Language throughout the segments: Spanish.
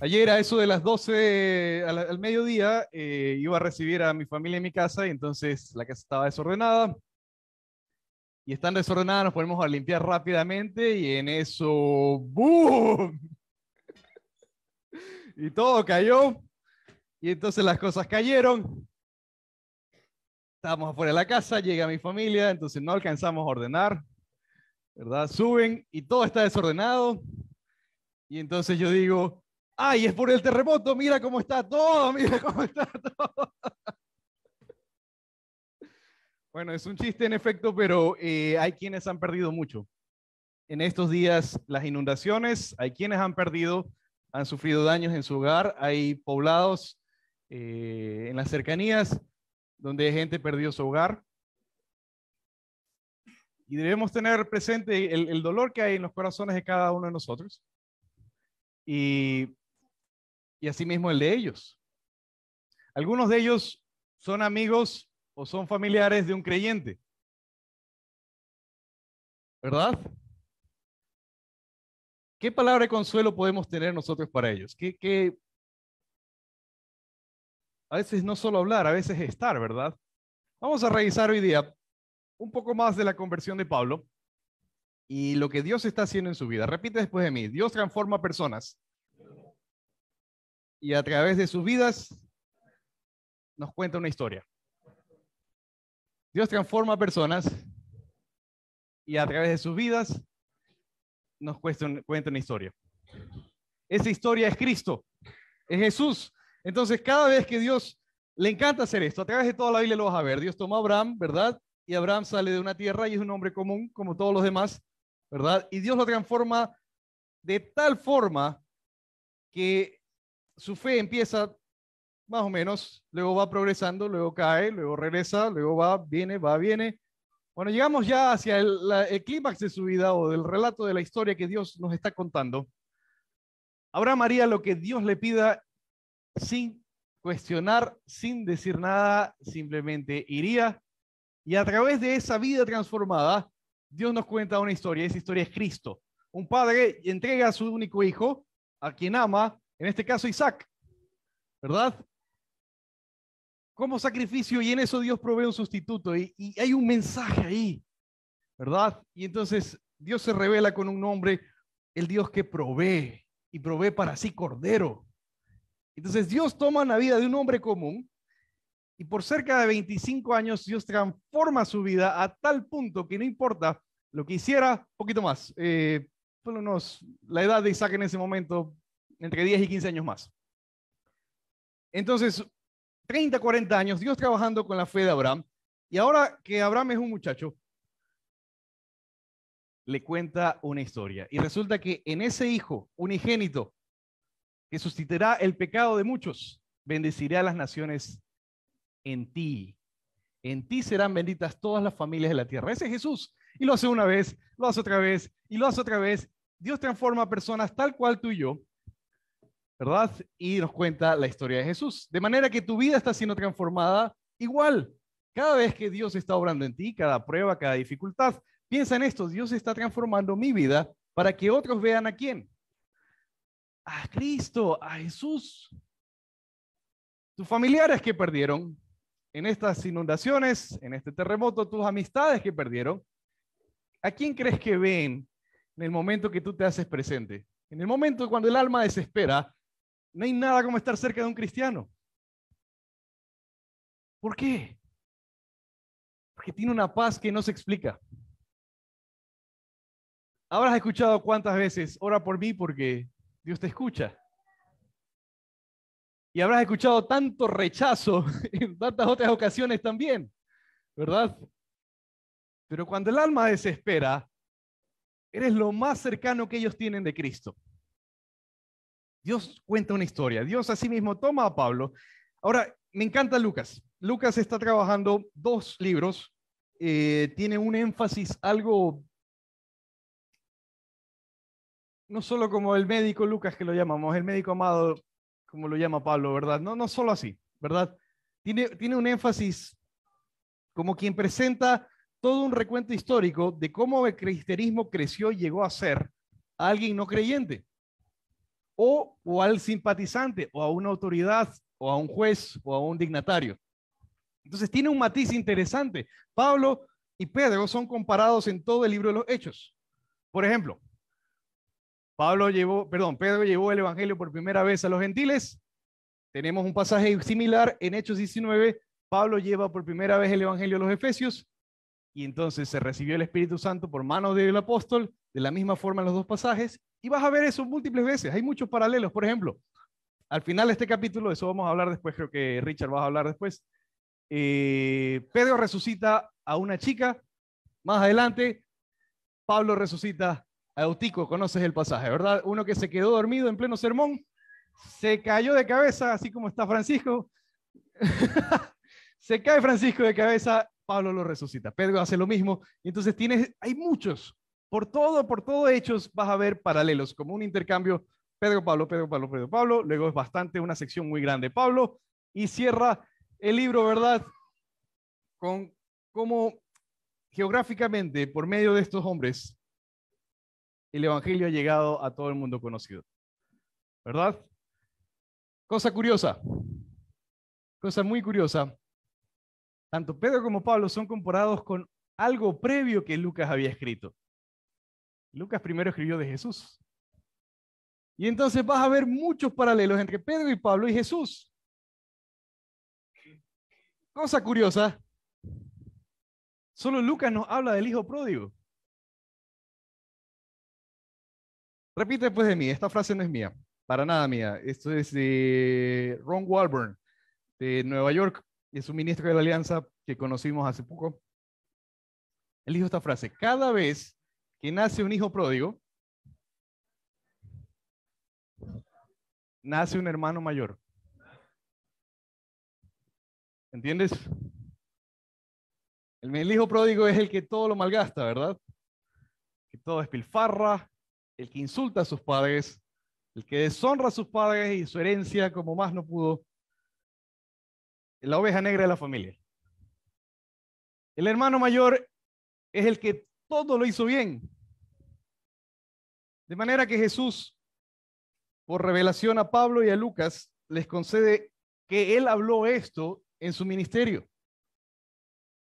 Ayer a eso de las 12 al mediodía iba a recibir a mi familia en mi casa y entonces la casa estaba desordenada. Y estando desordenada nos ponemos a limpiar rápidamente y en eso ¡boom! Y todo cayó y entonces las cosas cayeron. Estábamos afuera de la casa, llega mi familia, entonces no alcanzamos a ordenar, ¿verdad? Suben y todo está desordenado. Y entonces yo digo, ¡ay, es por el terremoto! Mira cómo está todo, mira cómo está todo. Bueno, es un chiste en efecto, pero hay quienes han perdido mucho. En estos días, las inundaciones, hay quienes han sufrido daños en su hogar, hay poblados en las cercanías donde gente perdió su hogar. Y debemos tener presente el dolor que hay en los corazones de cada uno de nosotros. Y asimismo el de ellos. Algunos de ellos son amigos o son familiares de un creyente, ¿verdad? ¿Qué palabra de consuelo podemos tener nosotros para ellos? A veces no solo hablar, a veces estar, ¿verdad? Vamos a revisar hoy día un poco más de la conversión de Pablo y lo que Dios está haciendo en su vida. Repite después de mí, Dios transforma personas y a través de sus vidas nos cuenta una historia. Dios transforma personas y a través de sus vidas nos cuenta una historia. Esa historia es Cristo, es Jesús. Entonces, cada vez que Dios le encanta hacer esto, a través de toda la Biblia lo vas a ver. Dios toma a Abraham, ¿verdad? Y Abraham sale de una tierra y es un hombre común, como todos los demás, ¿verdad? Y Dios lo transforma de tal forma que su fe empieza más o menos, luego va progresando, luego cae, luego regresa, luego viene. Bueno, llegamos ya hacia el clímax de su vida o del relato de la historia que Dios nos está contando. Abraham haría lo que Dios le pida sin cuestionar, sin decir nada, simplemente iría. Y a través de esa vida transformada, Dios nos cuenta una historia. Esa historia es Cristo. Un padre entrega a su único hijo, a quien ama, en este caso Isaac, ¿verdad? Como sacrificio, y en eso Dios provee un sustituto. Y hay un mensaje ahí, ¿verdad? Y entonces Dios se revela con un nombre, el Dios que provee, y provee para sí cordero. Entonces Dios toma la vida de un hombre común y por cerca de 25 años Dios transforma su vida a tal punto que no importa lo que hiciera, un poquito más, la edad de Isaac en ese momento, entre 10 y 15 años más. Entonces, 30, 40 años, Dios trabajando con la fe de Abraham, y ahora que Abraham es un muchacho, le cuenta una historia. Y resulta que en ese hijo unigénito, que sustituirá el pecado de muchos, bendeciré a las naciones en ti. En ti serán benditas todas las familias de la tierra. Ese es Jesús. Y lo hace una vez, lo hace otra vez, y lo hace otra vez. Dios transforma a personas tal cual tú y yo, ¿verdad? Y nos cuenta la historia de Jesús. De manera que tu vida está siendo transformada igual. Cada vez que Dios está obrando en ti, cada prueba, cada dificultad, piensa en esto. Dios está transformando mi vida para que otros vean a quién. A Cristo, a Jesús. Tus familiares que perdieron en estas inundaciones, en este terremoto, tus amistades que perdieron, ¿a quién crees que ven en el momento que tú te haces presente? En el momento cuando el alma desespera, no hay nada como estar cerca de un cristiano. ¿Por qué? Porque tiene una paz que no se explica. Habrás escuchado cuántas veces, ora por mí porque Dios te escucha. Y habrás escuchado tanto rechazo en tantas otras ocasiones también, ¿verdad? Pero cuando el alma desespera, eres lo más cercano que ellos tienen de Cristo. Dios cuenta una historia. Dios asimismo toma a Pablo. Ahora, me encanta Lucas. Lucas está trabajando 2 libros. Tiene un énfasis algo, no solo como el médico Lucas que lo llamamos, el médico amado, como lo llama Pablo, ¿verdad? No solo así, ¿verdad? Tiene un énfasis como quien presenta todo un recuento histórico de cómo el cristianismo creció y llegó a ser a alguien no creyente, o al simpatizante, o a una autoridad, o a un juez, o a un dignatario. Entonces tiene un matiz interesante. Pablo y Pedro son comparados en todo el libro de los Hechos. Por ejemplo, Pedro llevó el evangelio por primera vez a los gentiles. Tenemos un pasaje similar en Hechos 19. Pablo lleva por primera vez el evangelio a los efesios y entonces se recibió el Espíritu Santo por mano del apóstol, de la misma forma en los dos pasajes, y vas a ver eso múltiples veces. Hay muchos paralelos. Por ejemplo, al final de este capítulo, de eso vamos a hablar después, creo que Richard va a hablar después, Pedro resucita a una chica. Más adelante, Pablo resucita a Eutico. Conoces el pasaje, ¿verdad? Uno que se quedó dormido en pleno sermón, se cayó de cabeza, así como está Francisco. Se cae Francisco de cabeza, Pablo lo resucita. Pedro hace lo mismo. Y entonces hay muchos. Por todo Hechos vas a ver paralelos, como un intercambio. Pedro, Pablo, Pedro, Pablo, Pedro, Pablo. Luego es bastante una sección muy grande. Pablo, y cierra el libro, ¿verdad? Con cómo geográficamente, por medio de estos hombres, el evangelio ha llegado a todo el mundo conocido. ¿Verdad? Cosa curiosa. Cosa muy curiosa. Tanto Pedro como Pablo son comparados con algo previo que Lucas había escrito. Lucas primero escribió de Jesús. Y entonces vas a ver muchos paralelos entre Pedro y Pablo y Jesús. Cosa curiosa, solo Lucas nos habla del hijo pródigo. Repite después de mí, esta frase no es mía, para nada mía. Esto es de Ron Walburn, de Nueva York, y es un ministro de la Alianza que conocimos hace poco. Él dijo esta frase: cada vez que nace un hijo pródigo, nace un hermano mayor. ¿Entiendes? El hijo pródigo es el que todo lo malgasta, ¿verdad? Que todo despilfarra, el que insulta a sus padres, el que deshonra a sus padres y su herencia como más no pudo. La oveja negra de la familia. El hermano mayor es el que todo lo hizo bien. De manera que Jesús, por revelación a Pablo y a Lucas, les concede que él habló esto en su ministerio.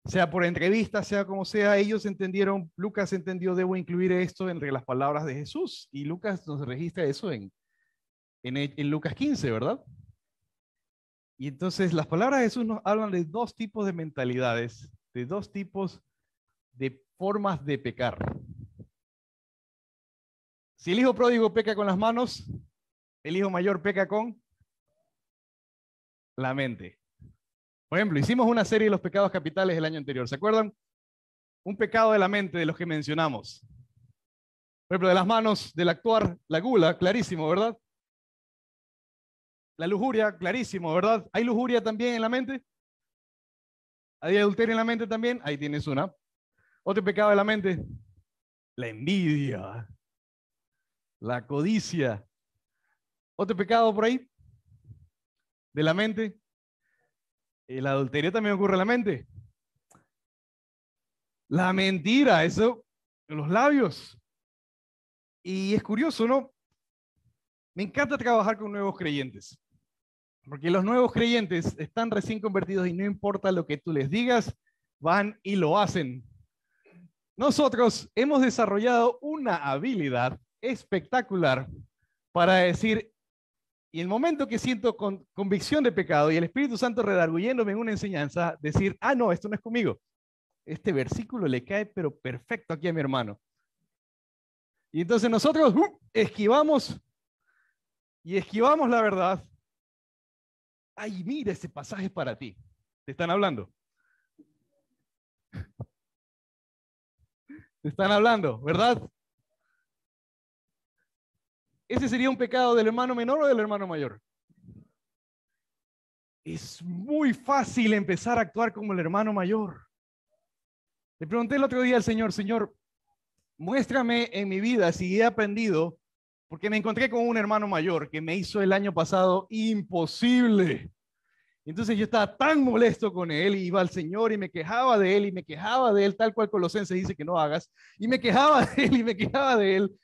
Sea por entrevista, sea como sea, ellos entendieron, Lucas entendió, debo incluir esto entre las palabras de Jesús. Y Lucas nos registra eso en Lucas 15, ¿verdad? Y entonces las palabras de Jesús nos hablan de dos tipos de mentalidades, de dos tipos de formas de pecar. Si el hijo pródigo peca con las manos, el hijo mayor peca con la mente. Por ejemplo, hicimos una serie de los pecados capitales el año anterior. ¿Se acuerdan? Un pecado de la mente de los que mencionamos. Por ejemplo, de las manos, del actuar, la gula, clarísimo, ¿verdad? La lujuria, clarísimo, ¿verdad? ¿Hay lujuria también en la mente? ¿Hay adulterio en la mente también? Ahí tienes una. Otro pecado de la mente, la envidia, la codicia. Otro pecado por ahí de la mente, el adulterio también ocurre en la mente. La mentira, eso, los labios. Y es curioso, ¿no? Me encanta trabajar con nuevos creyentes, porque los nuevos creyentes están recién convertidos y no importa lo que tú les digas, van y lo hacen. Nosotros hemos desarrollado una habilidad espectacular para decir, y el momento que siento convicción de pecado y el Espíritu Santo redarguyéndome en una enseñanza, decir, ah, no, esto no es conmigo. Este versículo le cae pero perfecto aquí a mi hermano. Y entonces nosotros esquivamos la verdad. Ay, mira, ese pasaje es para ti. Te están hablando. Te están hablando, ¿verdad? ¿Ese sería un pecado del hermano menor o del hermano mayor? Es muy fácil empezar a actuar como el hermano mayor. Le pregunté el otro día al Señor, Señor, muéstrame en mi vida si he aprendido, porque me encontré con un hermano mayor que me hizo el año pasado imposible. Entonces yo estaba tan molesto con él, y iba al Señor y me quejaba de él y me quejaba de él, tal cual Colosenses dice que no hagas, y me quejaba de él y me quejaba de él.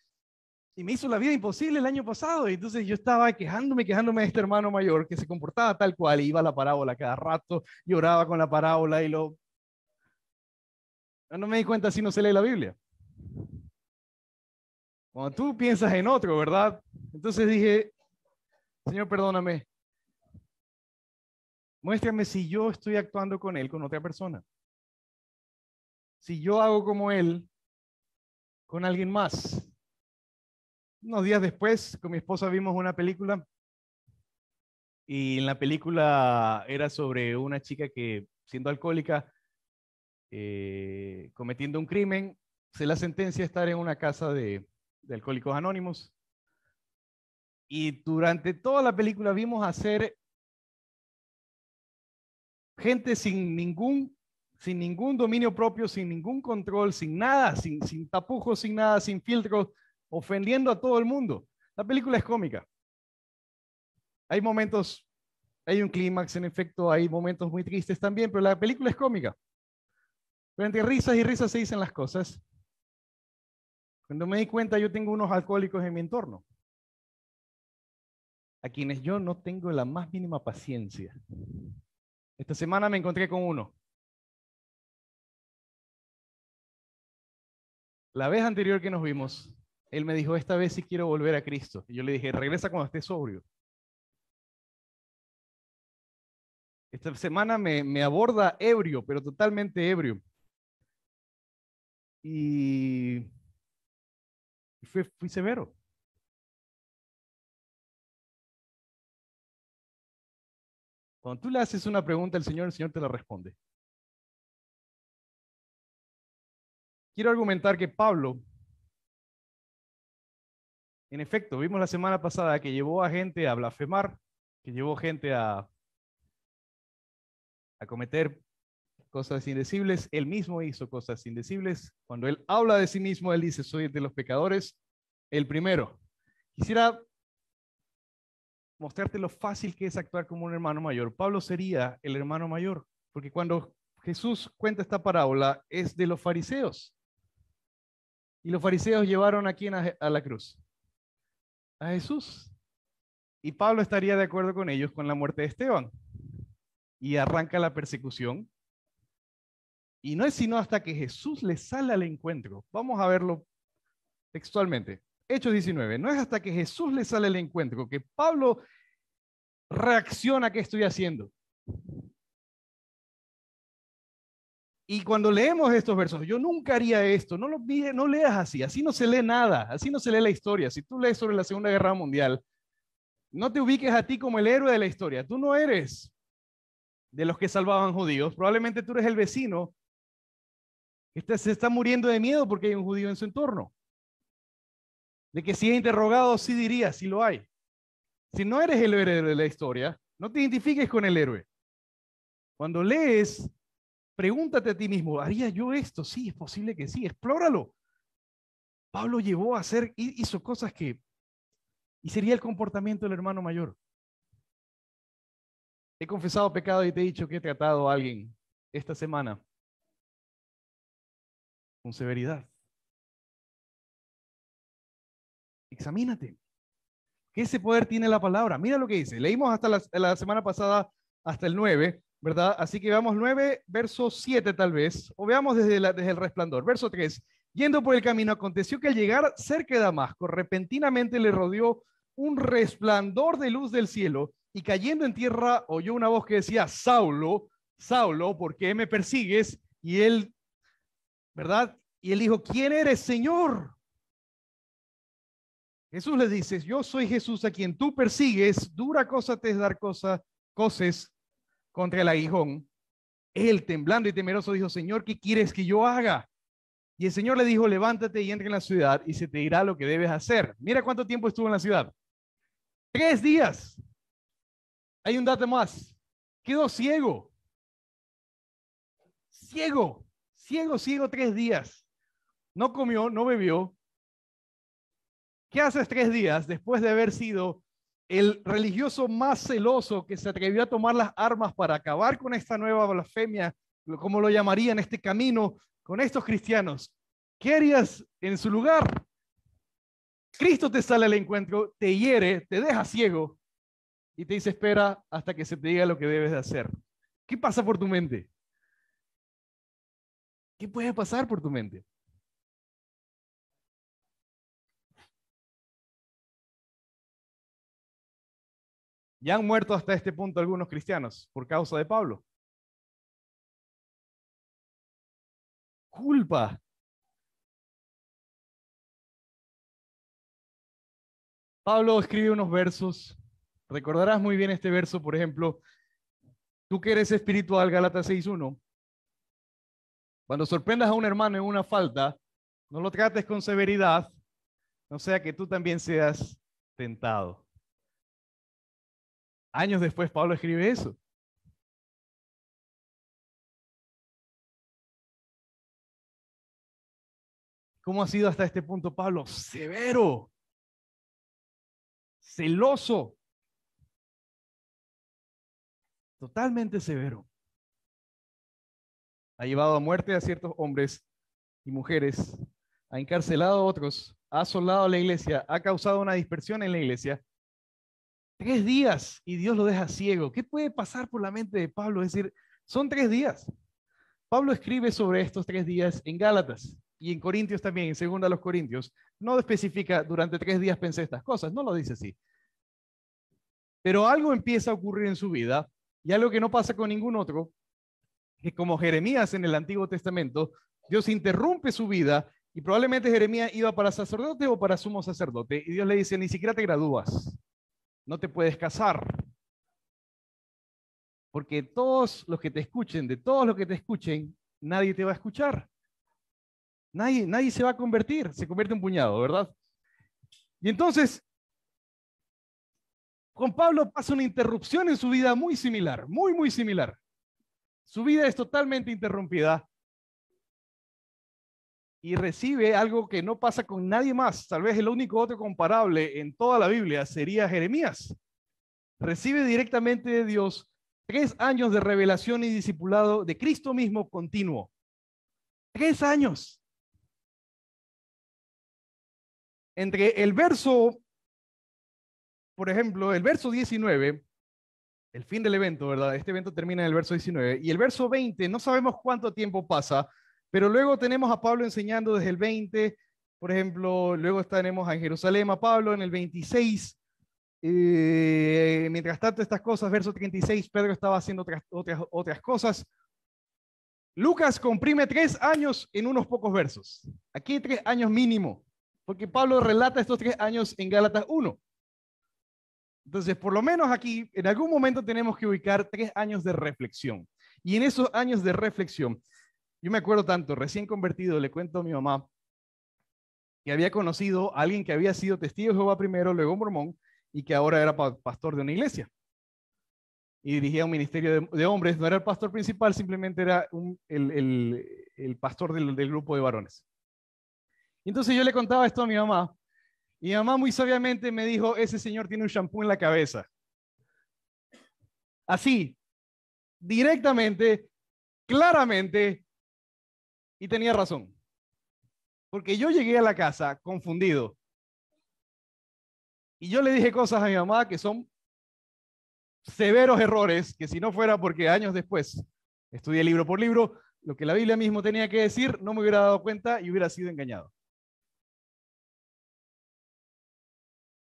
Y me hizo la vida imposible el año pasado. Y entonces yo estaba quejándome de este hermano mayor que se comportaba tal cual, y iba a la parábola cada rato, lloraba con la parábola y no me di cuenta si no se lee la Biblia. Cuando tú piensas en otro, ¿verdad? Entonces dije, Señor, perdóname. Muéstrame si yo estoy actuando con él, con otra persona. Si yo hago como él, con alguien más. Unos días después, con mi esposa vimos una película, y en la película era sobre una chica que, siendo alcohólica, cometiendo un crimen, se la sentencia a estar en una casa de alcohólicos anónimos. Y durante toda la película vimos hacer gente sin ningún dominio propio, sin ningún control, sin nada, sin tapujos, sin nada, sin filtros, ofendiendo a todo el mundo. La película es cómica. Hay momentos, hay un clímax, en efecto, hay momentos muy tristes también, pero la película es cómica. Pero entre risas y risas se dicen las cosas. Cuando me di cuenta, yo tengo unos alcohólicos en mi entorno, a quienes yo no tengo la más mínima paciencia. Esta semana me encontré con uno. La vez anterior que nos vimos, él me dijo, esta vez sí quiero volver a Cristo. Y yo le dije, regresa cuando estés sobrio. Esta semana me aborda ebrio, pero totalmente ebrio. Y fui severo. Cuando tú le haces una pregunta al Señor, el Señor te la responde. Quiero argumentar que Pablo, en efecto, vimos la semana pasada que llevó a gente a blasfemar, que llevó gente a cometer cosas indecibles. Él mismo hizo cosas indecibles. Cuando él habla de sí mismo, él dice, soy de los pecadores el primero. Quisiera mostrarte lo fácil que es actuar como un hermano mayor. Pablo sería el hermano mayor, porque cuando Jesús cuenta esta parábola es de los fariseos. Y los fariseos llevaron a quién a la cruz, a Jesús. Y Pablo estaría de acuerdo con ellos con la muerte de Esteban. Y arranca la persecución. Y no es sino hasta que Jesús le sale al encuentro. Vamos a verlo textualmente. Hechos 19. No es hasta que Jesús le sale al encuentro que Pablo reacciona a qué estoy haciendo. Y cuando leemos estos versos, yo nunca haría esto, no leas así no se lee nada, así no se lee la historia. Si tú lees sobre la Segunda Guerra Mundial, no te ubiques a ti como el héroe de la historia. Tú no eres de los que salvaban judíos, probablemente tú eres el vecino que se está muriendo de miedo porque hay un judío en su entorno. De que si es interrogado, sí diría, sí lo hay. Si no eres el héroe de la historia, no te identifiques con el héroe. Cuando lees, pregúntate a ti mismo, ¿haría yo esto? Sí, es posible que sí, explóralo. Pablo hizo cosas y sería el comportamiento del hermano mayor. He confesado pecado y te he dicho que he tratado a alguien esta semana con severidad. Examínate. ¿Qué ese poder tiene la palabra? Mira lo que dice. Leímos hasta la semana pasada, hasta el 9, ¿verdad? Así que veamos 9, verso 7 tal vez, o veamos desde el Resplandor. Verso 3. Yendo por el camino, aconteció que al llegar cerca de Damasco, repentinamente le rodeó un resplandor de luz del cielo, y cayendo en tierra oyó una voz que decía, Saulo, Saulo, ¿por qué me persigues? Y él, ¿verdad? Y él dijo, ¿quién eres, Señor? Jesús le dice, yo soy Jesús a quien tú persigues, dura cosa te es dar coces contra el aguijón. Él, temblando y temeroso, dijo, Señor, ¿qué quieres que yo haga? Y el Señor le dijo, levántate y entra en la ciudad y se te dirá lo que debes hacer. Mira cuánto tiempo estuvo en la ciudad. 3 días. Hay un dato más. Quedó ciego. Ciego 3 días. No comió, no bebió. ¿Qué haces 3 días después de haber sido el religioso más celoso que se atrevió a tomar las armas para acabar con esta nueva blasfemia, como lo llamarían, este camino con estos cristianos, ¿qué harías en su lugar? Cristo te sale al encuentro, te hiere, te deja ciego y te dice espera hasta que se te diga lo que debes de hacer. ¿Qué pasa por tu mente? ¿Qué puede pasar por tu mente? Ya han muerto hasta este punto algunos cristianos por causa de Pablo. Culpa. Pablo escribe unos versos. Recordarás muy bien este verso, por ejemplo, tú que eres espiritual, Gálatas 6:1. Cuando sorprendas a un hermano en una falta, no lo trates con severidad, no sea que tú también seas tentado. Años después, Pablo escribe eso. ¿Cómo ha sido hasta este punto Pablo? Severo, celoso, totalmente severo. Ha llevado a muerte a ciertos hombres y mujeres, ha encarcelado a otros, ha asolado a la iglesia, ha causado una dispersión en la iglesia. 3 días y Dios lo deja ciego. ¿Qué puede pasar por la mente de Pablo? Es decir, son 3 días. Pablo escribe sobre estos 3 días en Gálatas y en Corintios también, en segunda a los Corintios. No especifica durante 3 días pensé estas cosas, no lo dice así. Pero algo empieza a ocurrir en su vida y algo que no pasa con ningún otro, que como Jeremías en el Antiguo Testamento, Dios interrumpe su vida y probablemente Jeremías iba para sacerdote o para sumo sacerdote y Dios le dice, ni siquiera te gradúas, no te puedes casar, porque todos los que te escuchen, de todos los que te escuchen, nadie te va a escuchar. Nadie se va a convertir, se convierte en puñado, ¿verdad? Y entonces, con Pablo pasa una interrupción en su vida muy similar, muy similar. Su vida es totalmente interrumpida y recibe algo que no pasa con nadie más. Tal vez el único otro comparable en toda la Biblia sería Jeremías. Recibe directamente de Dios 3 años de revelación y discipulado de Cristo mismo continuo. 3 años. Entre el verso, por ejemplo, el verso 19, el fin del evento, ¿verdad? Este evento termina en el verso 19 y el verso 20, no sabemos cuánto tiempo pasa, pero luego tenemos a Pablo enseñando desde el 20, por ejemplo, luego tenemos a Jerusalén a Pablo en el 26. Mientras tanto, estas cosas, verso 36, Pedro estaba haciendo otras cosas. Lucas comprime 3 años en unos pocos versos. Aquí hay 3 años mínimo, porque Pablo relata estos 3 años en Gálatas 1. Entonces, por lo menos aquí, en algún momento tenemos que ubicar 3 años de reflexión. Y en esos años de reflexión, yo me acuerdo tanto, recién convertido, le cuento a mi mamá que había conocido a alguien que había sido testigo de Jehová primero, luego mormón, y que ahora era pastor de una iglesia. Y dirigía un ministerio de hombres, no era el pastor principal, simplemente era el pastor del grupo de varones. Y entonces yo le contaba esto a mi mamá, y mi mamá muy sabiamente me dijo, ese señor tiene un shampoo en la cabeza. Así, directamente, claramente, y tenía razón. Porque yo llegué a la casa confundido, y yo le dije cosas a mi mamá que son severos errores, que si no fuera porque años después estudié libro por libro, lo que la Biblia mismo tenía que decir, no me hubiera dado cuenta y hubiera sido engañado.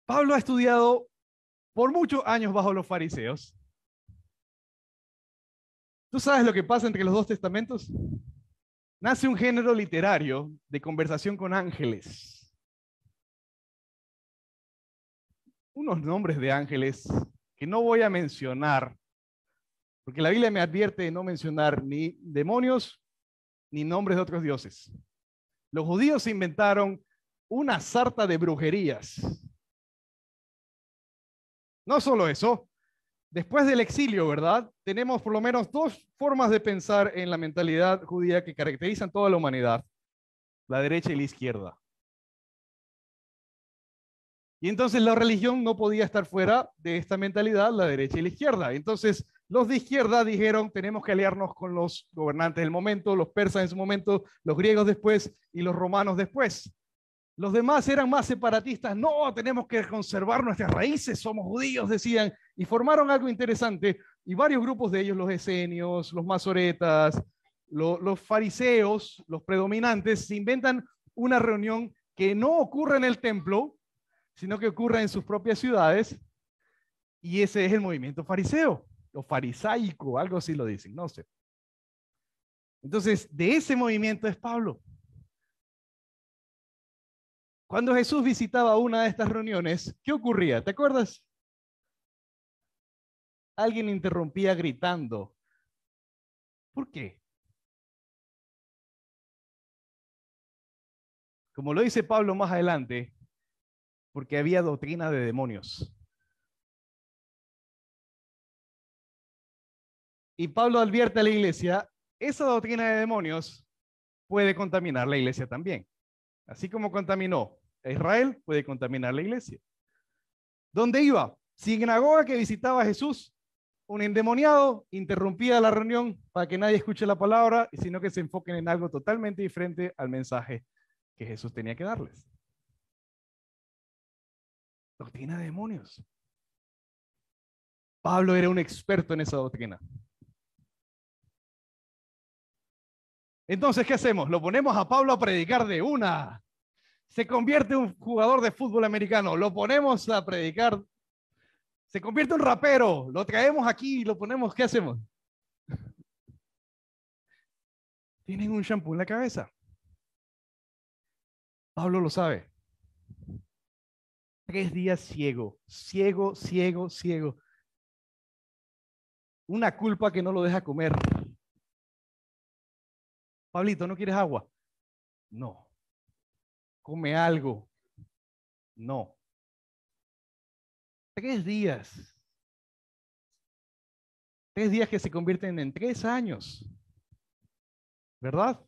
Pablo ha estudiado por muchos años bajo los fariseos. ¿Tú sabes lo que pasa entre los dos testamentos? Nace un género literario de conversación con ángeles. Unos nombres de ángeles que no voy a mencionar, porque la Biblia me advierte de no mencionar ni demonios ni nombres de otros dioses. Los judíos se inventaron una sarta de brujerías. No solo eso, después del exilio, ¿verdad? Tenemos por lo menos dos formas de pensar en la mentalidad judía que caracterizan toda la humanidad, la derecha y la izquierda. Y entonces la religión no podía estar fuera de esta mentalidad, la derecha y la izquierda. Entonces los de izquierda dijeron, tenemos que aliarnos con los gobernantes del momento, los persas en su momento, los griegos después y los romanos después. Los demás eran más separatistas. No, tenemos que conservar nuestras raíces, somos judíos, decían, y formaron algo interesante. Y varios grupos de ellos, los esenios, los masoretas, los fariseos, los predominantes, se inventan una reunión que no ocurre en el templo, sino que ocurre en sus propias ciudades, y ese es el movimiento fariseo, o farisaico, algo así lo dicen, no sé. Entonces, de ese movimiento es Pablo. Cuando Jesús visitaba una de estas reuniones, ¿qué ocurría? ¿Te acuerdas? Alguien interrumpía gritando. ¿Por qué? Como lo dice Pablo más adelante, porque había doctrina de demonios. Y Pablo advierte a la iglesia, esa doctrina de demonios puede contaminar la iglesia también. Así como contaminó a Israel, puede contaminar la iglesia. ¿Dónde iba? Sinagoga que visitaba a Jesús, un endemoniado interrumpía la reunión para que nadie escuche la palabra, sino que se enfoquen en algo totalmente diferente al mensaje que Jesús tenía que darles. Doctrina de demonios. Pablo era un experto en esa doctrina. Entonces, ¿qué hacemos? Lo ponemos a Pablo a predicar de una. Se convierte en un jugador de fútbol americano. Lo ponemos a predicar. Se convierte en un rapero. Lo traemos aquí y lo ponemos. ¿Qué hacemos? Tienen un shampoo en la cabeza. Pablo lo sabe. 3 días ciego. Ciego, ciego, ciego. Una culpa que no lo deja comer. Pablito, ¿no quieres agua? No. Come algo. No. 3 días. 3 días que se convierten en 3 años. ¿Verdad?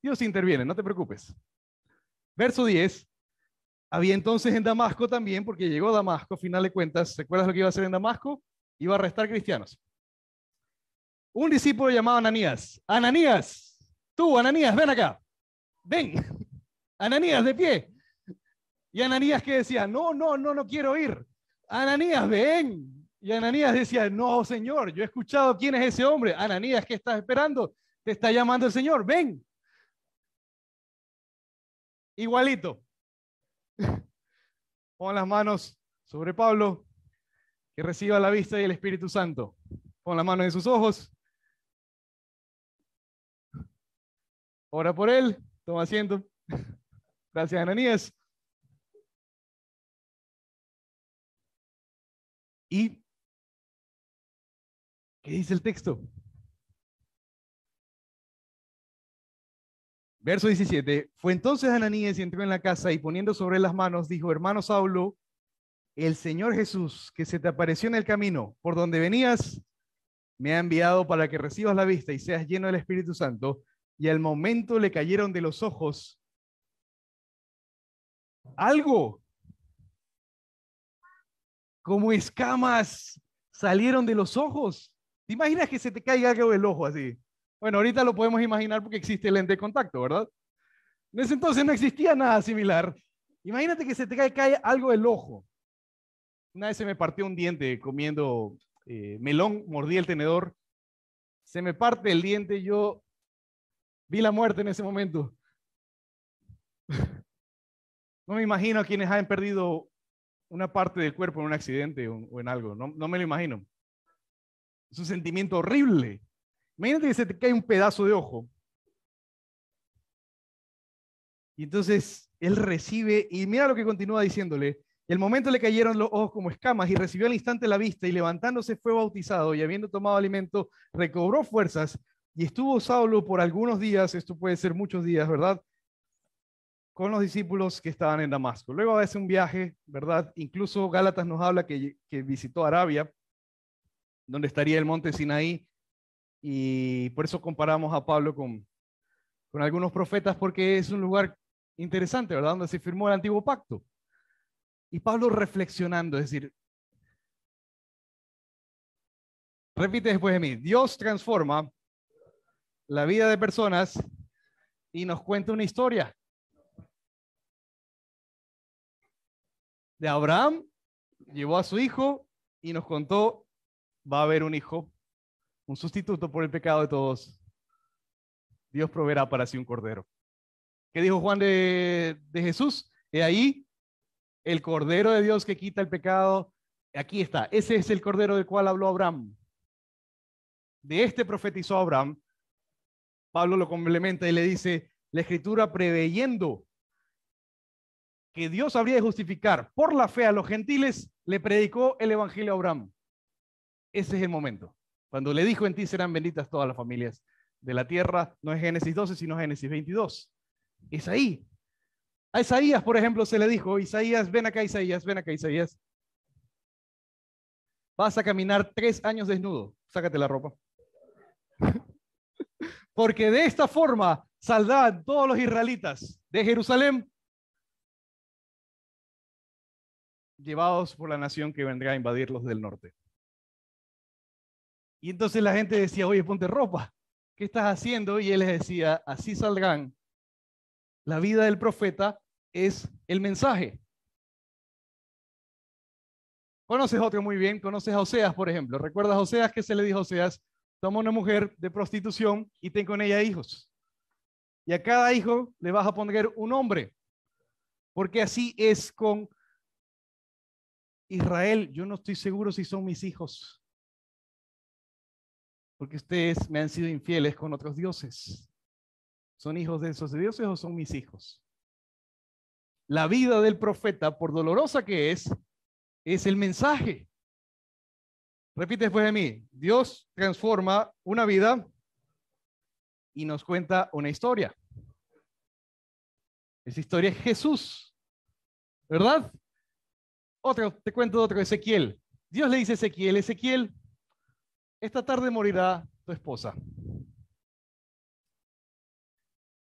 Dios interviene, no te preocupes. Verso 10. Había entonces en Damasco también, porque llegó a Damasco, a final de cuentas, ¿recuerdas lo que iba a hacer en Damasco? Iba a arrestar cristianos. Un discípulo llamado Ananías. Ananías, tú, Ananías, ven acá. Ven. Ananías, de pie. Y Ananías que decía, no quiero ir. Ananías, ven. Y Ananías decía, no, Señor, yo he escuchado quién es ese hombre. Ananías, ¿qué estás esperando? Te está llamando el Señor, ven. Igualito. Pon las manos sobre Pablo, que reciba la vista y el Espíritu Santo. Pon las manos en sus ojos. Ora por él. Toma asiento. Gracias, Ananías. ¿Y qué dice el texto? Verso 17. Fue entonces Ananías y entró en la casa y poniendo sobre él las manos, dijo, hermano Saulo, el Señor Jesús, que se te apareció en el camino por donde venías, me ha enviado para que recibas la vista y seas lleno del Espíritu Santo. Y al momento le cayeron de los ojos algo como escamas salieron de los ojos. ¿Te imaginas que se te caiga algo del ojo así? Bueno, ahorita lo podemos imaginar porque existe el lente de contacto, ¿verdad? En ese entonces no existía nada similar. Imagínate que se te cae algo del ojo. Una vez se me partió un diente comiendo melón, mordí el tenedor, se me parte el diente, yo vi la muerte en ese momento. No me imagino a quienes hayan perdido una parte del cuerpo en un accidente o en algo, no me lo imagino. Es un sentimiento horrible. Imagínate que se te cae un pedazo de ojo. Y entonces él recibe, y mira lo que continúa diciéndole, y al momento le cayeron los ojos como escamas y recibió al instante la vista y levantándose fue bautizado y habiendo tomado alimento recobró fuerzas y estuvo Saulo por algunos días, esto puede ser muchos días, ¿verdad? Con los discípulos que estaban en Damasco. Luego hace un viaje, ¿verdad? Incluso Gálatas nos habla que visitó Arabia, donde estaría el monte Sinaí, y por eso comparamos a Pablo con algunos profetas, porque es un lugar interesante, ¿verdad? Donde se firmó el antiguo pacto. Y Pablo reflexionando, es decir, repite después de mí, Dios transforma la vida de personas y nos cuenta una historia. De Abraham, llevó a su hijo y nos contó, va a haber un hijo, un sustituto por el pecado de todos. Dios proveerá para sí un cordero. ¿Qué dijo Juan de Jesús? He ahí el cordero de Dios que quita el pecado. Aquí está, ese es el cordero del cual habló Abraham. De este profetizó Abraham. Pablo lo complementa y le dice, la escritura preveyendo que Dios habría de justificar por la fe a los gentiles, le predicó el evangelio a Abraham. Ese es el momento. Cuando le dijo, en ti serán benditas todas las familias de la tierra, no es Génesis 12, sino Génesis 22. Es ahí. A Isaías, por ejemplo, se le dijo, Isaías, ven acá, Isaías, ven acá, Isaías. Vas a caminar 3 años desnudo. Sácate la ropa. Porque de esta forma saldrán todos los israelitas de Jerusalén, llevados por la nación que vendrá a invadirlos del norte. Y entonces la gente decía, oye, ponte ropa, ¿qué estás haciendo? Y él les decía, así saldrán. La vida del profeta es el mensaje. Conoces otro muy bien, conoces a Oseas, por ejemplo. ¿Recuerdas a Oseas? ¿Qué se le dijo a Oseas? Toma una mujer de prostitución y ten con ella hijos. Y a cada hijo le vas a poner un nombre, porque así es con Israel. Yo no estoy seguro si son mis hijos, porque ustedes me han sido infieles con otros dioses. ¿Son hijos de esos dioses o son mis hijos? La vida del profeta, por dolorosa que es el mensaje. Repite después de mí. Dios transforma una vida y nos cuenta una historia. Esa historia es Jesús, ¿verdad? Te cuento otro, Ezequiel. Dios le dice a Ezequiel, Ezequiel, esta tarde morirá tu esposa.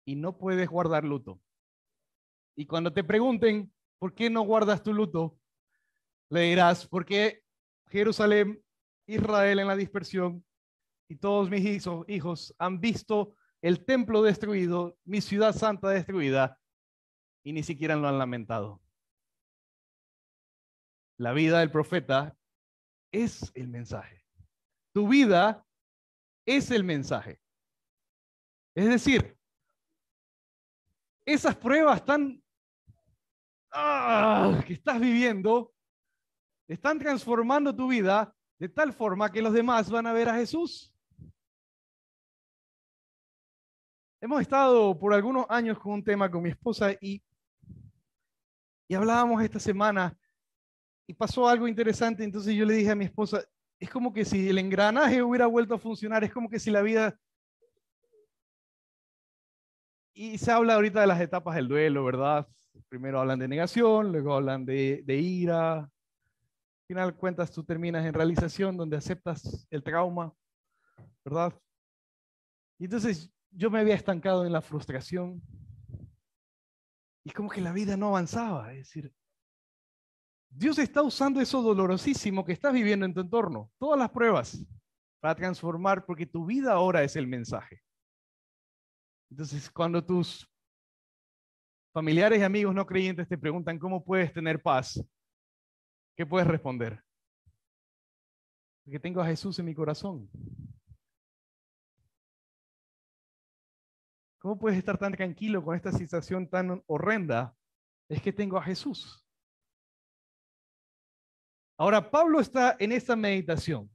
Y no puedes guardar luto. Y cuando te pregunten, ¿por qué no guardas tu luto? Le dirás, porque Jerusalén, Israel en la dispersión y todos mis hijos han visto el templo destruido, mi ciudad santa destruida, y ni siquiera lo han lamentado. La vida del profeta es el mensaje. Tu vida es el mensaje. Es decir, esas pruebas que estás viviendo están transformando tu vida de tal forma que los demás van a ver a Jesús. Hemos estado por algunos años con un tema con mi esposa y hablábamos esta semana y pasó algo interesante. Entonces yo le dije a mi esposa, es como que si el engranaje hubiera vuelto a funcionar, es como que si la vida... Y se habla ahorita de las etapas del duelo, ¿verdad? Primero hablan de negación, luego hablan de ira. Al final cuentas, tú terminas en realización donde aceptas el trauma, ¿verdad? Y entonces yo me había estancado en la frustración y como que la vida no avanzaba. Es decir, Dios está usando eso dolorosísimo que estás viviendo en tu entorno, todas las pruebas, para transformar, porque tu vida ahora es el mensaje. Entonces, cuando tus familiares y amigos no creyentes te preguntan cómo puedes tener paz, ¿qué puedes responder? Porque tengo a Jesús en mi corazón. ¿Cómo puedes estar tan tranquilo con esta situación tan horrenda? Es que tengo a Jesús. Ahora, Pablo está en esta meditación.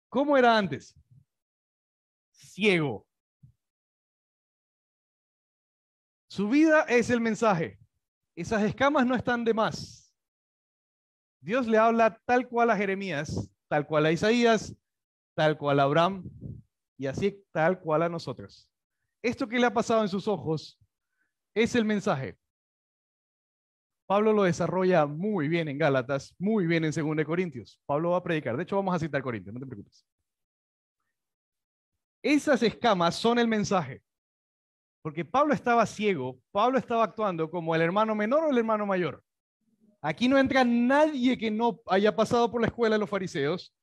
¿Cómo era antes? Ciego. Su vida es el mensaje. Esas escamas no están de más. Dios le habla tal cual a Jeremías, tal cual a Isaías, tal cual a Abraham y así tal cual a nosotros. Esto que le ha pasado en sus ojos es el mensaje. Pablo lo desarrolla muy bien en Gálatas, muy bien en 2 Corintios. Pablo va a predicar. De hecho, vamos a citar Corintios, no te preocupes. Esas escamas son el mensaje. Porque Pablo estaba ciego, Pablo estaba actuando como el hermano menor o el hermano mayor. Aquí no entra nadie que no haya pasado por la escuela de los fariseos.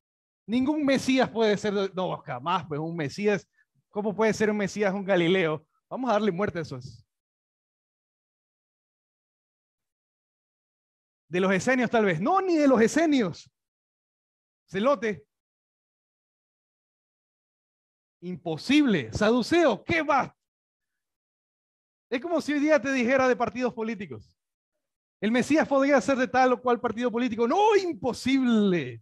Ningún Mesías puede ser, no, jamás, pues un Mesías, ¿cómo puede ser un Mesías un Galileo? Vamos a darle muerte a esos. De los esenios tal vez. No, ni de los esenios. Celote. Imposible. Saduceo, ¿qué va? Es como si hoy día te dijera de partidos políticos. El Mesías podría ser de tal o cual partido político. No, imposible.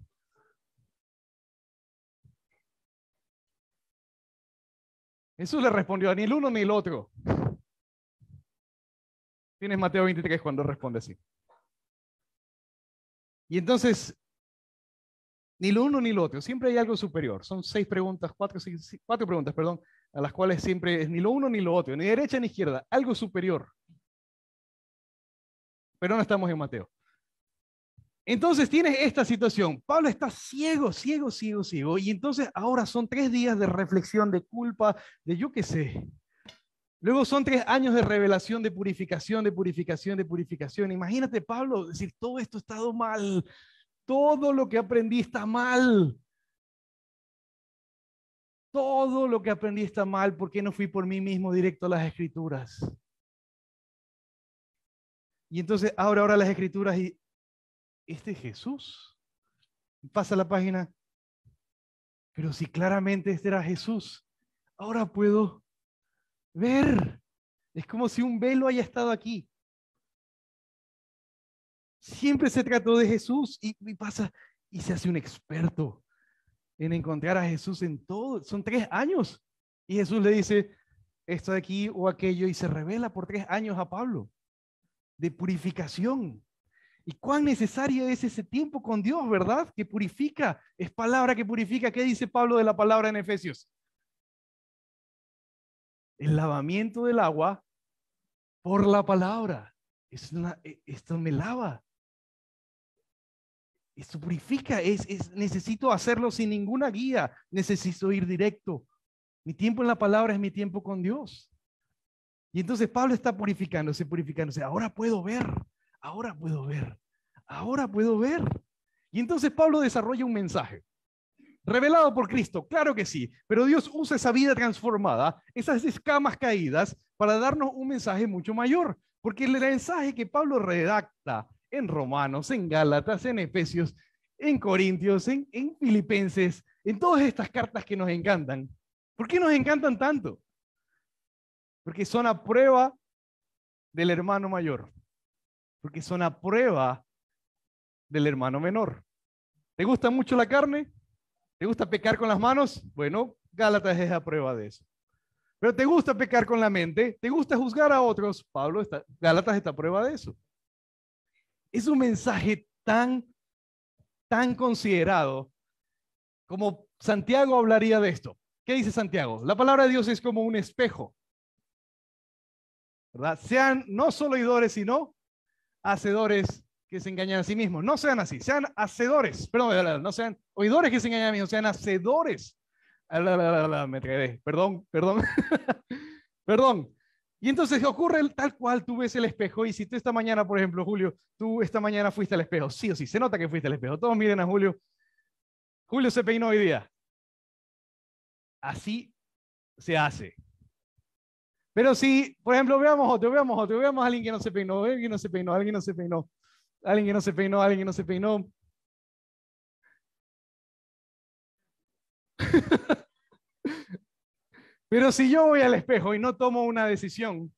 Jesús le respondió, ni el uno ni el otro. Tienes Mateo 23 cuando responde así. Y entonces, ni lo uno ni lo otro, siempre hay algo superior. Son cuatro preguntas, perdón, a las cuales siempre es ni lo uno ni lo otro, ni derecha ni izquierda, algo superior. Pero no estamos en Mateo. Entonces tienes esta situación. Pablo está ciego, ciego, ciego, ciego. Y entonces ahora son 3 días de reflexión, de culpa, de yo qué sé. Luego son 3 años de revelación, de purificación, de purificación, de purificación. Imagínate, Pablo, decir, todo esto ha estado mal. Todo lo que aprendí está mal. Todo lo que aprendí está mal. ¿Por qué no fui por mí mismo directo a las Escrituras? Y entonces ahora las Escrituras y este es Jesús. Pasa la página. Pero si claramente este era Jesús, ahora puedo ver. Es como si un velo haya estado aquí. Siempre se trató de Jesús y pasa y se hace un experto en encontrar a Jesús en todo. Son 3 años. Y Jesús le dice esto de aquí o aquello y se revela por 3 años a Pablo de purificación. Y cuán necesario es ese tiempo con Dios, ¿verdad? Que purifica, es palabra que purifica. ¿Qué dice Pablo de la palabra en Efesios? El lavamiento del agua por la palabra. Esto me lava. Esto purifica. Necesito hacerlo sin ninguna guía. Necesito ir directo. Mi tiempo en la palabra es mi tiempo con Dios. Y entonces Pablo está purificándose, purificándose. Ahora puedo ver. Ahora puedo ver. Ahora puedo ver. Y entonces Pablo desarrolla un mensaje. Revelado por Cristo, claro que sí, pero Dios usa esa vida transformada, esas escamas caídas, para darnos un mensaje mucho mayor, porque el mensaje que Pablo redacta en Romanos, en Gálatas, en Efesios, en Corintios, en Filipenses, en todas estas cartas que nos encantan. ¿Por qué nos encantan tanto? Porque son a prueba del hermano mayor, porque son a prueba del hermano menor. ¿Te gusta mucho la carne? ¿Te gusta pecar con las manos? Bueno, Gálatas es a prueba de eso. Pero ¿te gusta pecar con la mente? ¿Te gusta juzgar a otros? Gálatas está a prueba de eso. Es un mensaje tan considerado como Santiago hablaría de esto. ¿Qué dice Santiago? La palabra de Dios es como un espejo, ¿verdad? Sean no solo oidores, sino hacedores que se engañan a sí mismos. No sean así, sean hacedores. Perdón, no sean oidores que se engañan a sí mismos, sean hacedores. Me trabé. Perdón. Perdón. Y entonces ocurre tal cual, tú ves el espejo y si tú esta mañana, por ejemplo, Julio, tú esta mañana fuiste al espejo, sí o sí, se nota que fuiste al espejo. Todos miren a Julio. Julio se peinó hoy día. Así se hace. Pero si, por ejemplo, veamos a alguien que no se peinó, alguien que no se peinó, alguien que no se peinó, alguien que no se peinó. Pero si yo voy al espejo y no tomo una decisión,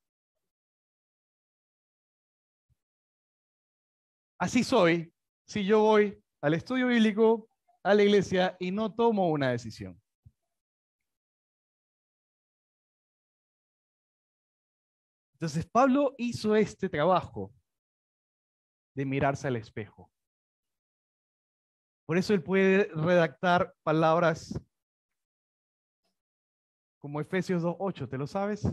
así soy, si yo voy al estudio bíblico, a la iglesia y no tomo una decisión. Entonces Pablo hizo este trabajo de mirarse al espejo. Por eso él puede redactar palabras como Efesios 2:8, ¿te lo sabes?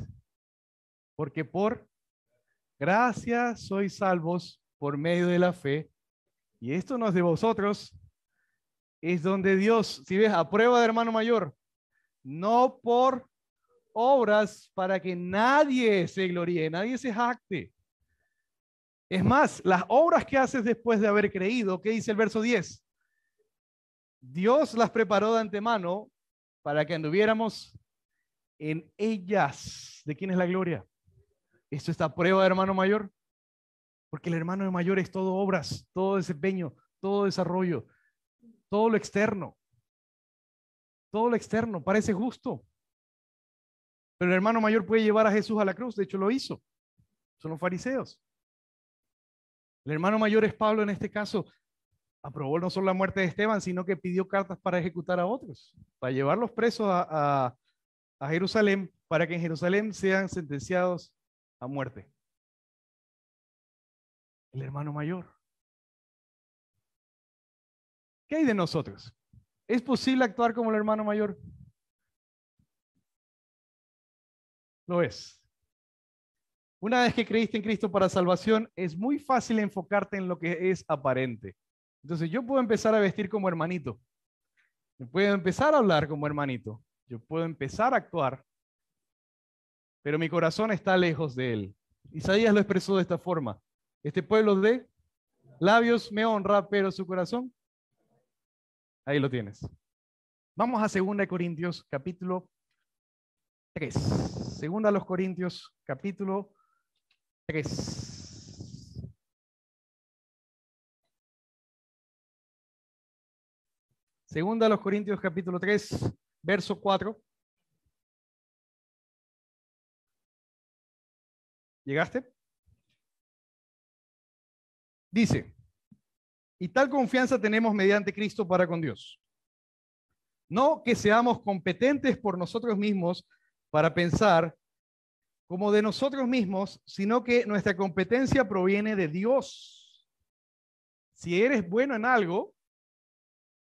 Porque por gracia sois salvos por medio de la fe, y esto no es de vosotros, es donde Dios, si ves, a prueba de hermano mayor, no por obras para que nadie se gloríe, nadie se jacte. Es más, las obras que haces después de haber creído, ¿qué dice el verso 10? Dios las preparó de antemano para que anduviéramos en ellas. ¿De quién es la gloria? Esto está a prueba de hermano mayor, porque el hermano mayor es todo obras, todo desempeño, todo desarrollo, todo lo externo. Todo lo externo parece justo. Pero el hermano mayor puede llevar a Jesús a la cruz. De hecho, lo hizo. Son los fariseos. El hermano mayor es Pablo en este caso. Aprobó no solo la muerte de Esteban, sino que pidió cartas para ejecutar a otros, para llevarlos presos a Jerusalén, para que en Jerusalén sean sentenciados a muerte. El hermano mayor. ¿Qué hay de nosotros? ¿Es posible actuar como el hermano mayor? Lo es. Una vez que creíste en Cristo para salvación, es muy fácil enfocarte en lo que es aparente. Entonces yo puedo empezar a vestir como hermanito. Yo puedo empezar a hablar como hermanito. Yo puedo empezar a actuar, pero mi corazón está lejos de él. Isaías lo expresó de esta forma. Este pueblo de labios me honra, pero su corazón, ahí lo tienes. Vamos a 2 Corintios, capítulo 3. 2 Corintios, capítulo 3. Segunda a los Corintios, capítulo 3, verso 4. ¿Llegaste? Dice, y tal confianza tenemos mediante Cristo para con Dios. No que seamos competentes por nosotros mismos para pensar como de nosotros mismos, sino que nuestra competencia proviene de Dios. Si eres bueno en algo,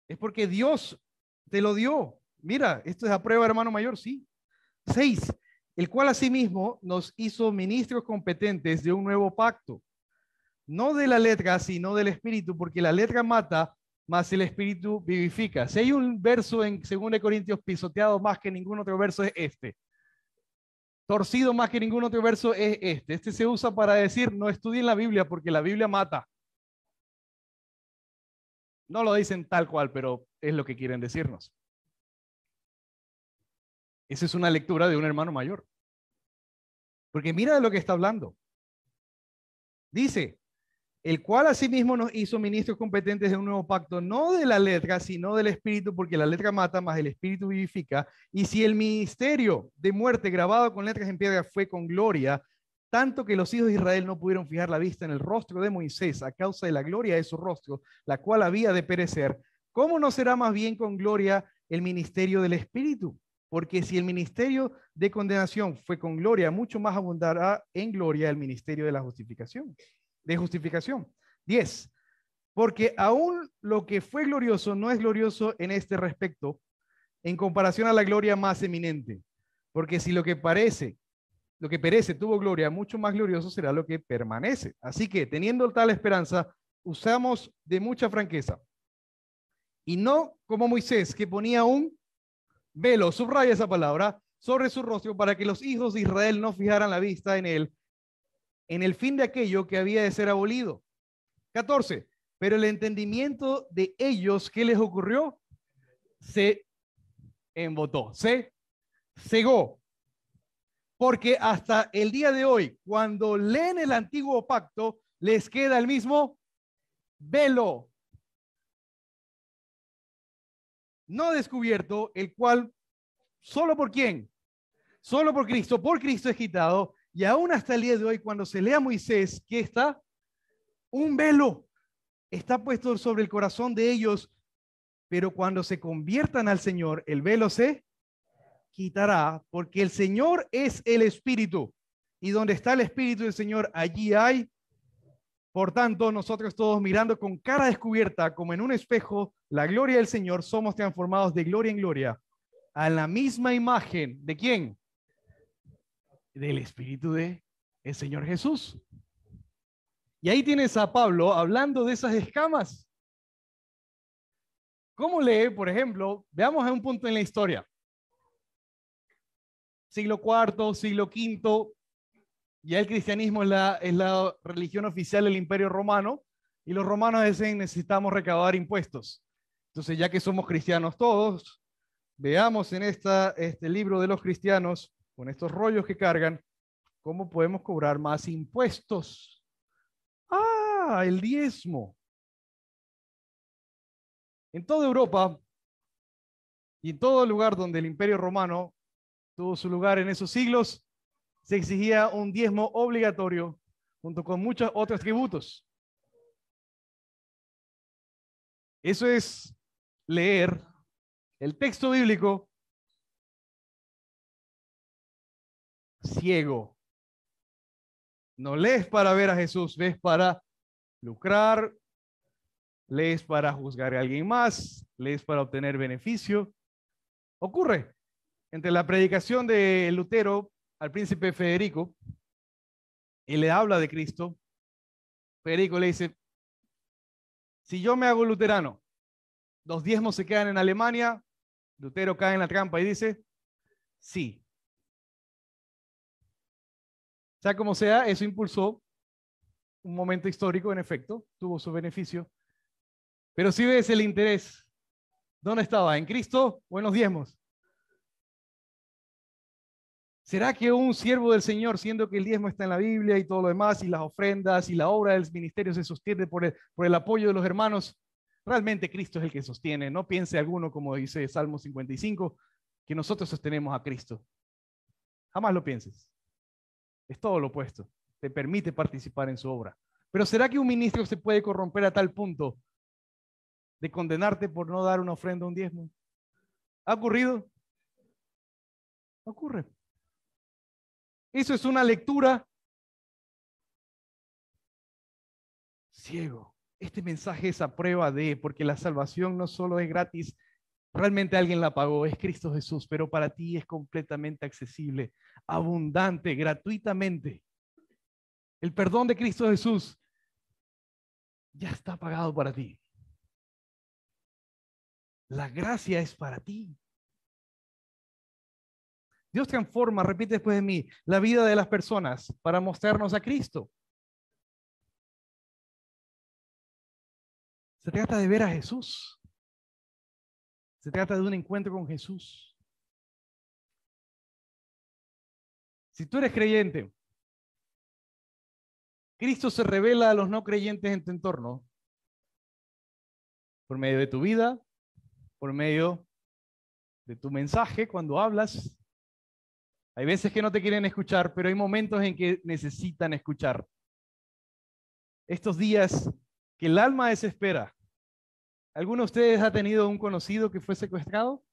es porque Dios te lo dio. Mira, esto es a prueba, hermano mayor, sí. 6. El cual asimismo nos hizo ministros competentes de un nuevo pacto. No de la letra, sino del espíritu, porque la letra mata, mas el espíritu vivifica. Si hay un verso en 2 Corintios pisoteado más que ningún otro verso es este. Torcido más que ningún otro verso es este. Este se usa para decir, no estudien la Biblia porque la Biblia mata. No lo dicen tal cual, pero es lo que quieren decirnos. Esa es una lectura de un hermano mayor. Porque mira de lo que está hablando. Dice, el cual asimismo nos hizo ministros competentes de un nuevo pacto, no de la letra, sino del espíritu, porque la letra mata, mas el espíritu vivifica. Y si el ministerio de muerte grabado con letras en piedra fue con gloria, tanto que los hijos de Israel no pudieron fijar la vista en el rostro de Moisés a causa de la gloria de su rostro, la cual había de perecer, ¿cómo no será más bien con gloria el ministerio del espíritu? Porque si el ministerio de condenación fue con gloria, mucho más abundará en gloria el ministerio de la justificación. 10. Porque aún lo que fue glorioso no es glorioso en este respecto, en comparación a la gloria más eminente. Porque si lo que perece tuvo gloria, mucho más glorioso será lo que permanece. Así que, teniendo tal esperanza, usamos de mucha franqueza. Y no como Moisés, que ponía un velo, subraya esa palabra, sobre su rostro para que los hijos de Israel no fijaran la vista en él, en el fin de aquello que había de ser abolido. 14. Pero el entendimiento de ellos, ¿qué les ocurrió? Se embotó, se cegó. Porque hasta el día de hoy, cuando leen el antiguo pacto, les queda el mismo velo no descubierto, el cual solo por quién, solo por Cristo es quitado. Y aún hasta el día de hoy, cuando se lea Moisés, ¿qué está? Un velo está puesto sobre el corazón de ellos, pero cuando se conviertan al Señor, el velo se quitará, porque el Señor es el Espíritu, y donde está el Espíritu del Señor, allí hay. Por tanto, nosotros todos mirando con cara descubierta, como en un espejo, la gloria del Señor, somos transformados de gloria en gloria a la misma imagen. ¿De quién? Del Espíritu de el Señor Jesús. Y ahí tienes a Pablo hablando de esas escamas. ¿Cómo lee, por ejemplo? Veamos a un punto en la historia. Siglo IV, siglo V, Ya el cristianismo es la religión oficial del Imperio Romano y los romanos dicen necesitamos recaudar impuestos. Entonces, ya que somos cristianos todos, veamos en este libro de los cristianos, con estos rollos que cargan, cómo podemos cobrar más impuestos. Ah, el diezmo. En toda Europa y en todo lugar donde el Imperio Romano tuvo su lugar en esos siglos, se exigía un diezmo obligatorio junto con muchos otros tributos. Eso es leer el texto bíblico ciego. No lees para ver a Jesús, ves para lucrar, lees para juzgar a alguien más, lees para obtener beneficio. Ocurre entre la predicación de Lutero al príncipe Federico, y le habla de Cristo. Federico le dice, si yo me hago luterano, los diezmos se quedan en Alemania. Lutero cae en la trampa y dice, sí. Sea como sea, eso impulsó un momento histórico, en efecto, tuvo su beneficio. Pero si ves el interés, ¿dónde estaba? ¿En Cristo o en los diezmos? ¿Será que un siervo del Señor, siendo que el diezmo está en la Biblia y todo lo demás, y las ofrendas y la obra del ministerio se sostiene por el apoyo de los hermanos, realmente Cristo es el que sostiene? No piense alguno, como dice Salmo 55, que nosotros sostenemos a Cristo. Jamás lo pienses. Es todo lo opuesto. Te permite participar en su obra. Pero ¿será que un ministro se puede corromper a tal punto de condenarte por no dar una ofrenda o un diezmo? ¿Ha ocurrido? Ocurre. Eso es una lectura ciego. Este mensaje es a prueba de, porque la salvación no solo es gratis, realmente alguien la pagó, es Cristo Jesús, pero para ti es completamente accesible, abundante, gratuitamente. El perdón de Cristo Jesús ya está pagado para ti. La gracia es para ti. Dios transforma, repite después de mí, la vida de las personas para mostrarnos a Cristo. Se trata de ver a Jesús. Se trata de un encuentro con Jesús. Si tú eres creyente, Cristo se revela a los no creyentes en tu entorno por medio de tu vida, por medio de tu mensaje cuando hablas. Hay veces que no te quieren escuchar, pero hay momentos en que necesitan escuchar. Estos días que el alma desespera. ¿Alguno de ustedes ha tenido un conocido que fue secuestrado?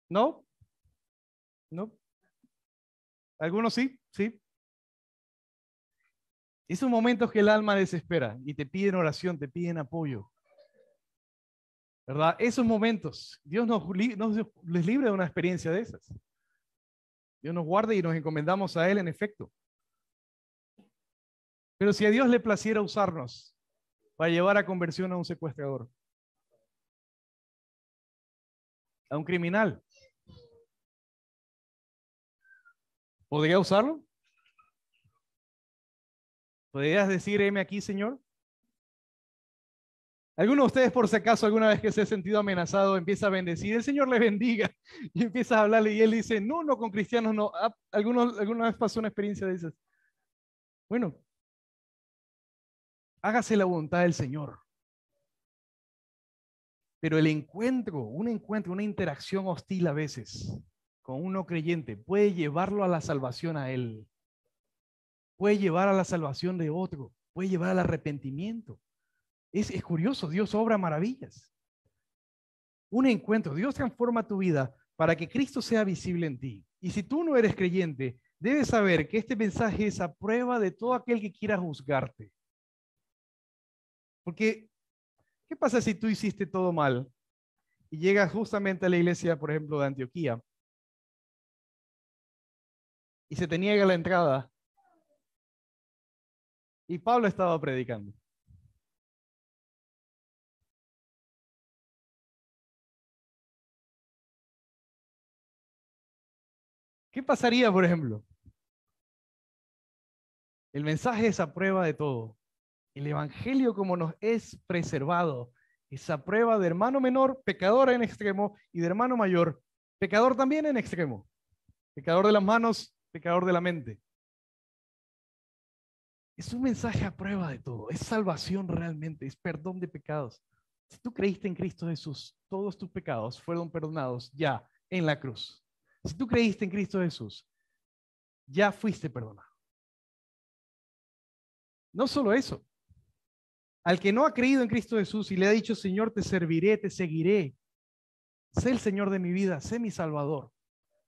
¿No? ¿No? ¿Algunos sí? Sí. Esos momentos que el alma desespera y te piden oración, te piden apoyo, ¿verdad? Esos momentos, Dios nos les libre de una experiencia de esas. Dios nos guarde y nos encomendamos a Él en efecto. Pero si a Dios le placiera usarnos para llevar a conversión a un secuestrador, a un criminal, ¿podría usarlo? ¿Podrías decir, heme aquí, Señor? ¿Alguno de ustedes, por si acaso, alguna vez que se ha sentido amenazado, empieza a bendecir? El Señor le bendiga y empieza a hablarle y él dice, no, no, con cristianos no. Ah, ¿alguna vez pasó una experiencia de esas? Bueno, hágase la voluntad del Señor. Pero el encuentro, una interacción hostil a veces con un no creyente puede llevarlo a la salvación a él, puede llevar a la salvación de otro, puede llevar al arrepentimiento. Es curioso, Dios obra maravillas. Un encuentro, Dios transforma tu vida para que Cristo sea visible en ti. Y si tú no eres creyente, debes saber que este mensaje es a prueba de todo aquel que quiera juzgarte. Porque, ¿qué pasa si tú hiciste todo mal y llegas justamente a la iglesia, por ejemplo, de Antioquía, y se te niega la entrada y Pablo estaba predicando? ¿Qué pasaría, por ejemplo? El mensaje es a prueba de todo. El evangelio como nos es preservado es a prueba de hermano menor, pecador en extremo, y de hermano mayor, pecador también en extremo. Pecador de las manos, pecador de la mente. Es un mensaje a prueba de todo. Es salvación realmente, es perdón de pecados. Si tú creíste en Cristo Jesús, todos tus pecados fueron perdonados ya en la cruz. Si tú creíste en Cristo Jesús, ya fuiste perdonado. No solo eso. Al que no ha creído en Cristo Jesús y le ha dicho, Señor, te serviré, te seguiré, sé el Señor de mi vida, sé mi Salvador,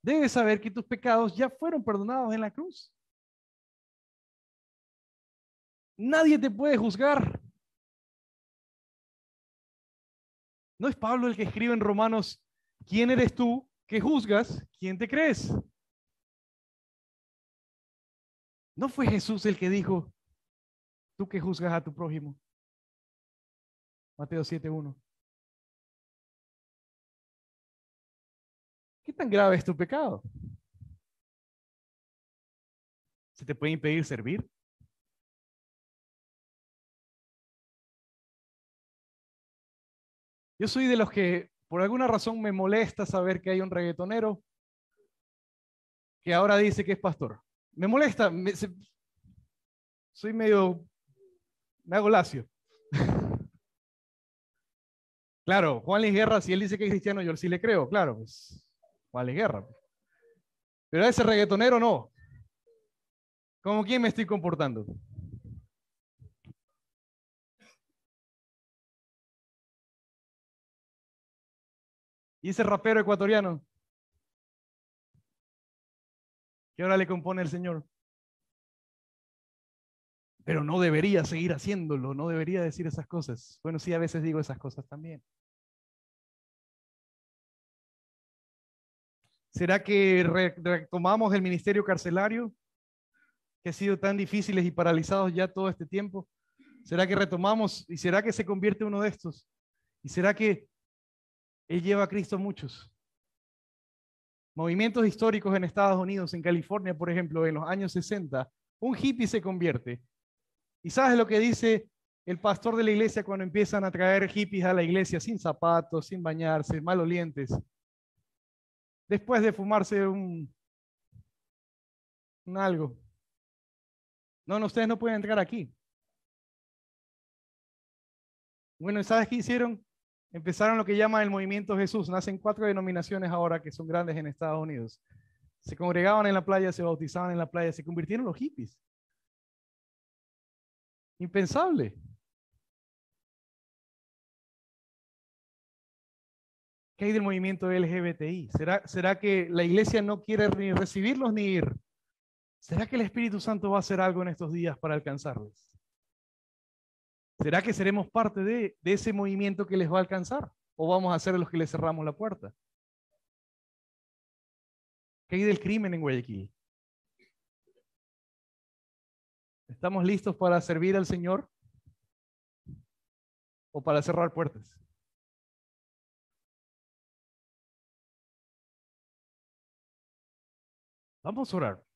debes saber que tus pecados ya fueron perdonados en la cruz. Nadie te puede juzgar. ¿No es Pablo el que escribe en Romanos, quién eres tú que juzgas? ¿Quién te crees? ¿No fue Jesús el que dijo, tú que juzgas a tu prójimo? Mateo 7:1. ¿Qué tan grave es tu pecado? ¿Se te puede impedir servir? Yo soy de los que por alguna razón me molesta saber que hay un reggaetonero que ahora dice que es pastor. Me molesta, soy medio, me hago lacio. Claro, Juan Luis Guerra, si él dice que es cristiano, yo sí le creo, claro, pues Juan Luis Guerra. Pero a ese reggaetonero no. ¿Cómo quién me estoy comportando? Y ese rapero ecuatoriano, que ahora le compone el Señor. Pero no debería seguir haciéndolo, no debería decir esas cosas. Bueno, sí, a veces digo esas cosas también. ¿Será que retomamos el ministerio carcelario, que ha sido tan difíciles y paralizados ya todo este tiempo? ¿Será que retomamos y será que se convierte uno de estos? ¿Y será que Él lleva a Cristo a muchos? Movimientos históricos en Estados Unidos, en California, por ejemplo, en los años 60, un hippie se convierte. ¿Y sabes lo que dice el pastor de la iglesia cuando empiezan a traer hippies a la iglesia sin zapatos, sin bañarse, malolientes? Después de fumarse un algo. No, no, ustedes no pueden entrar aquí. Bueno, ¿sabes qué hicieron? Empezaron lo que llaman el movimiento Jesús. Nacen 4 denominaciones ahora que son grandes en Estados Unidos. Se congregaban en la playa, se bautizaban en la playa, se convirtieron en los hippies. Impensable. ¿Qué hay del movimiento LGBTI? ¿Será que la iglesia no quiere ni recibirlos ni ir? ¿Será que el Espíritu Santo va a hacer algo en estos días para alcanzarles? ¿Será que seremos parte de ese movimiento que les va a alcanzar? ¿O vamos a ser los que les cerramos la puerta? ¿Qué hay del crimen en Guayaquil? ¿Estamos listos para servir al Señor o para cerrar puertas? Vamos a orar.